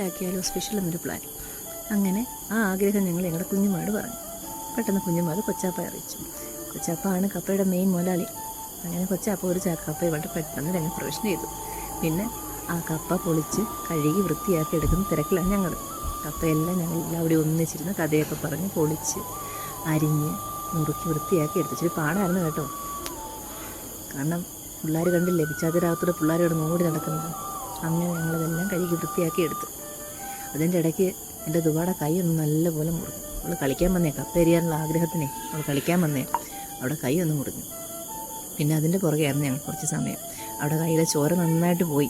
ആക്കിയാലോ special എന്നൊരു plan. അങ്ങനെ ആ ആഗ്രഹം ഞങ്ങൾ ഞങ്ങളുടെ കുഞ്ഞുമാട് പറഞ്ഞു. പെട്ടെന്ന് കുഞ്ഞുമാട് കൊച്ചാപ്പ അറിയിച്ചു. കൊച്ചാപ്പാണ് കപ്പയുടെ മെയിൻ മുതലാളി. അങ്ങനെ കൊച്ചാപ്പ ഒരു കപ്പ വളരെ പെട്ടെന്ന് രംഗപ്രവേശനം ചെയ്തു. പിന്നെ ആ കപ്പ പൊളിച്ച് കഴുകി വൃത്തിയാക്കി എടുക്കുന്ന തിരക്കിലാണ് ഞങ്ങൾ. കപ്പയെല്ലാം ഞങ്ങൾ എല്ലാവരും ഒന്നിച്ചിരുന്ന് കഥയൊക്കെ പറഞ്ഞ് പൊളിച്ച് അരിഞ്ഞ് നുറുക്കി വൃത്തിയാക്കി എടുത്തു. ഇച്ചിരി പാടായിരുന്നു കേട്ടോ. കാരണം പിള്ളേർ കണ്ടില്ലേ, പിച്ചാത്തിരാകത്തൂടെ പിള്ളേരോട് ഓടി നടക്കുന്നത്. അങ്ങനെ ഞങ്ങളതെല്ലാം കഴുകി വൃത്തിയാക്കി എടുത്തു. അതിൻ്റെ ഇടയ്ക്ക് എൻ്റെ ദുബാടെ കൈ ഒന്ന് നല്ലപോലെ മുറിഞ്ഞു. അവൾ കളിക്കാൻ വന്നേ, കപ്പ എരിയാനുള്ള ആഗ്രഹത്തിനെ അവൾ കളിക്കാൻ വന്നേ, അവിടെ കൈ ഒന്ന് മുറിഞ്ഞു. പിന്നെ അതിൻ്റെ പുറകെയായിരുന്നു ഞങ്ങൾ കുറച്ച് സമയം. അവിടെ കൈയിലെ ചോര നന്നായിട്ട് പോയി.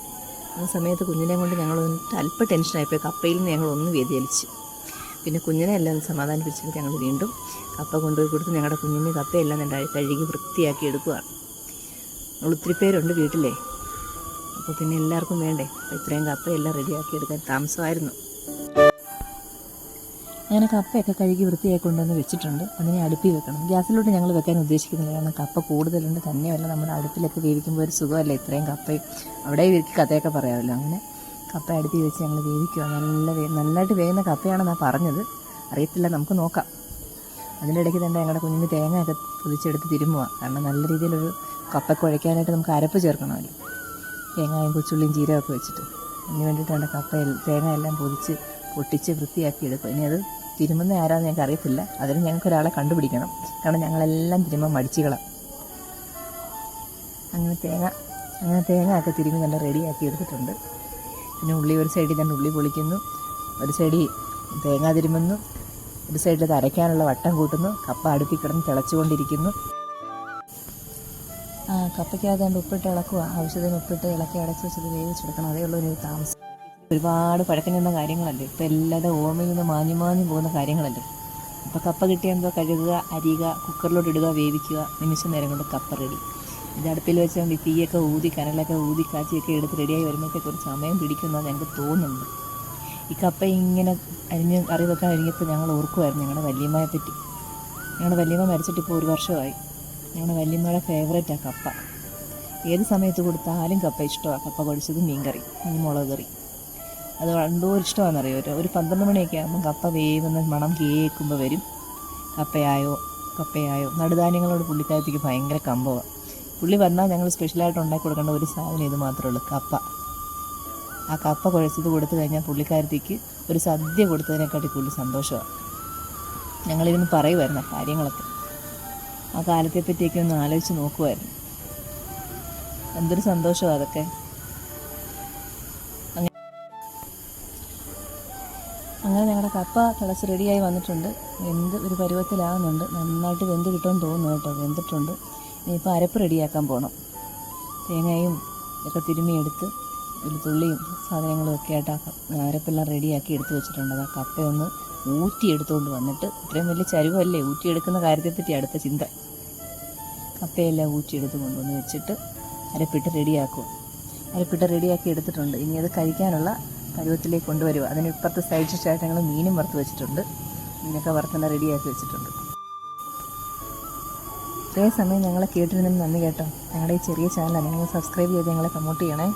ആ സമയത്ത് കുഞ്ഞിനെ കൊണ്ട് ഞങ്ങൾ അല്പം ടെൻഷനായിപ്പോയി. കപ്പയിൽ നിന്ന് ഞങ്ങൾ ഒന്ന് വ്യതിചലിച്ച്. പിന്നെ കുഞ്ഞിനെ എല്ലാം സമാധാനിപ്പിച്ചിട്ട് ഞങ്ങൾ വീണ്ടും കപ്പ കൊണ്ടുപോയി കൊടുത്ത് ഞങ്ങളുടെ കുഞ്ഞിന് കപ്പയെല്ലാം കഴുകി വൃത്തിയാക്കി എടുക്കുകയാണ്. ഞങ്ങൾ ഒത്തിരി പേരുണ്ട് വീട്ടിലെ, അപ്പോൾ പിന്നെ എല്ലാവർക്കും വേണ്ടേ. അപ്പോൾ ഇത്രയും കപ്പയെല്ലാം റെഡിയാക്കി എടുക്കാൻ താമസമായിരുന്നു. അങ്ങനെ കപ്പയൊക്കെ കഴുകി വൃത്തിയായി കൊണ്ടുവന്ന് വെച്ചിട്ടുണ്ട്. അതിനെ അടുപ്പിൽ വെക്കണം. ഗ്യാസിലോട്ട് ഞങ്ങൾ വെക്കാൻ ഉദ്ദേശിക്കുന്നില്ല. കാരണം കപ്പ കൂടുതലുണ്ട്. തന്നെയല്ല, നമ്മുടെ അടുപ്പിലൊക്കെ വേവിക്കുമ്പോൾ ഒരു സുഖമല്ല. ഇത്രയും കപ്പയും അവിടെ ഇവർക്ക് കഥയൊക്കെ പറയാമല്ലോ. അങ്ങനെ കപ്പ അടുപ്പിൽ വെച്ച് ഞങ്ങൾ വേവിക്കുക. നന്നായിട്ട് വേകുന്ന കപ്പയാണെന്നാണ് പറഞ്ഞത്. അറിയത്തില്ല, നമുക്ക് നോക്കാം. അതിൻ്റെ ഇടയ്ക്ക് തന്നെ ഞങ്ങളുടെ കുഞ്ഞിന് തേങ്ങയൊക്കെ പൊതിച്ചെടുത്ത് തിരുമ്മുക. കാരണം നല്ല രീതിയിലൊരു കപ്പ കുഴയ്ക്കാനായിട്ട് നമുക്ക് അരപ്പ് ചേർക്കണമല്ലോ. തേങ്ങയും കൊച്ചുള്ളിയും ജീരകമൊക്കെ വെച്ചിട്ട് അതിന് വേണ്ടിയിട്ടാണ് തേങ്ങ എല്ലാം പൊട്ടിച്ച് വൃത്തിയാക്കി എടുക്കും. ഇനി അത് തിരുമുന്ന ആരാന്ന് ഞങ്ങൾക്ക് അറിയത്തില്ല. അതിന് ഞങ്ങൾക്കൊരാളെ കണ്ടുപിടിക്കണം. കാരണം ഞങ്ങളെല്ലാം തിരുമ്മാൻ മടിച്ചുകളാം. അങ്ങനെ തേങ്ങ ഒക്കെ തിരുമ്മി നല്ല റെഡിയാക്കി എടുത്തിട്ടുണ്ട്. പിന്നെ ഉള്ളി ഒരു സൈഡിൽ തന്നെ ഉള്ളി പൊളിക്കുന്നു, ഒരു സൈഡിൽ തേങ്ങ തിരുമുന്നു, ഒരു സൈഡിൽ അത് അരയ്ക്കാനുള്ള വട്ടം കൂട്ടുന്നു. കപ്പ അടുപ്പിൽ കിടന്ന് തിളച്ചുകൊണ്ടിരിക്കുന്നു. കപ്പയ്ക്കകത്ത് കൊണ്ട് ഉപ്പിട്ട് ഇളക്കുക. ആവശ്യത്തിന് ഉപ്പിട്ട് ഇളക്കി അടച്ച് വെച്ചത് വേവിച്ചെടുക്കണം. അതേ ഉള്ളൊരു താമസം. ഒരുപാട് പഴക്കം ചെന്ന കാര്യങ്ങളല്ലേ. ഇപ്പോൾ എല്ലാവരുടെ ഓർമ്മയിൽ നിന്ന് മാഞ്ഞു പോകുന്ന കാര്യങ്ങളല്ലേ. ഇപ്പോൾ കപ്പ കിട്ടിയ എന്തോ കഴുകുക, അരിയുക, കുക്കറിലോട്ട് ഇടുക, വേവിക്കുക, നിമിഷ നേരം കൊണ്ട് കപ്പ റെഡി. ഇത് അടുപ്പിൽ വെച്ചുകൊണ്ട് ഈ തീയൊക്കെ ഊതി കനലൊക്കെ ഊതി കാച്ചിയൊക്കെ എടുത്ത് റെഡിയായി വരുമ്പോഴത്തേക്ക് ഒരു സമയം പിടിക്കുമെന്നാണ് ഞങ്ങൾക്ക് തോന്നുന്നുണ്ട്. ഈ കപ്പ ഇങ്ങനെ അരിഞ്ഞ് കറി വെക്കാൻ ഒരുങ്ങിയപ്പോൾ ഞങ്ങൾ ഓർക്കുമായിരുന്നു ഞങ്ങളുടെ വല്യമ്മയെ പറ്റി. ഞങ്ങളുടെ വല്യമ്മ മരിച്ചിട്ട് ഇപ്പോൾ 1 വർഷമായി. ഞങ്ങളുടെ വല്യമ്മയുടെ ഫേവറേറ്റാണ് കപ്പ. ഏത് സമയത്ത് കൊടുത്താലും കപ്പ ഇഷ്ടമാണ്. കപ്പ കുഴച്ചതും മീൻകറി, മുളക് കറി, അത് എന്തോ ഇഷ്ടമാണെന്നറിയോ. ഒരു 12 മണിയൊക്കെ ആകുമ്പം കപ്പ വേവുന്ന മണം കേൾക്കുമ്പോൾ വരും, കപ്പയായോ. നടുധാന്യങ്ങളോട് പുള്ളിക്കാരത്തേക്ക് ഭയങ്കര കമ്പമാണ്. പുള്ളി വന്നാൽ ഞങ്ങൾ സ്പെഷ്യലായിട്ട് ഉണ്ടാക്കി കൊടുക്കേണ്ട ഒരു സാധനം ഇത് മാത്രമേ ഉള്ളൂ, കപ്പ. ആ കപ്പ കുഴച്ചത് കൊടുത്തു കഴിഞ്ഞാൽ പുള്ളിക്കാരത്തേക്ക് ഒരു സദ്യ കൊടുത്തതിനെക്കാട്ടി കൂടുതൽ സന്തോഷമാണ്. ഞങ്ങളിരുന്ന് പറയുമായിരുന്നു കാര്യങ്ങളൊക്കെ. ആ കാലത്തെ പറ്റിയൊക്കെ ഒന്ന് ആലോചിച്ച് നോക്കുമായിരുന്നു. എന്തൊരു സന്തോഷമാണ് അതൊക്കെ. അങ്ങനെ ഞങ്ങളുടെ കപ്പ തിളച്ച് റെഡിയായി വന്നിട്ടുണ്ട്. ഒരു പരുവത്തിലാകുന്നുണ്ട്. നന്നായിട്ട് വെന്ത് കിട്ടുമെന്ന് തോന്നുന്നു കേട്ടോ. വെന്തിട്ടുണ്ട്. ഇനിയിപ്പോൾ അരപ്പ് റെഡിയാക്കാൻ പോകണം. തേങ്ങയും ഒക്കെ തിരുമ്മിയെടുത്ത് വെളുത്തുള്ളിയും സാധനങ്ങളും ഒക്കെ ആയിട്ട് ആ അരപ്പെല്ലാം റെഡിയാക്കി എടുത്ത് വെച്ചിട്ടുണ്ട്. അത് ആ കപ്പയൊന്ന് ഊറ്റിയെടുത്തുകൊണ്ട് വന്നിട്ട്, ഇത്രയും വലിയ ചരുവല്ലേ, ഊറ്റിയെടുക്കുന്ന കാര്യത്തെപ്പറ്റി അടുത്ത ചിന്ത. കപ്പയെല്ലാം ഊറ്റിയെടുത്ത് കൊണ്ടുവന്ന് വെച്ചിട്ട് അരപ്പിട്ട് റെഡിയാക്കി എടുത്തിട്ടുണ്ട്. ഇനി അത് കഴിക്കാനുള്ള പരുവത്തിലേക്ക് കൊണ്ടുവരിക. അതിന് ഇപ്പുറത്തെ സൈഡ് ഡിഷായിട്ട് ഞങ്ങൾ മീനും വറുത്ത് വെച്ചിട്ടുണ്ട്. മീനൊക്കെ വറുത്തെന്നെ റെഡിയാക്കി വെച്ചിട്ടുണ്ട്. ഇത്രയും സമയം ഞങ്ങളെ കേട്ടിരുന്നതിന് നന്ദി കേട്ടോ. ഞങ്ങളുടെ ഈ ചെറിയ ചാനലാണ്. നിങ്ങൾ സബ്സ്ക്രൈബ് ചെയ്ത് ഞങ്ങളെ പ്രൊമോട്ട് ചെയ്യണേ.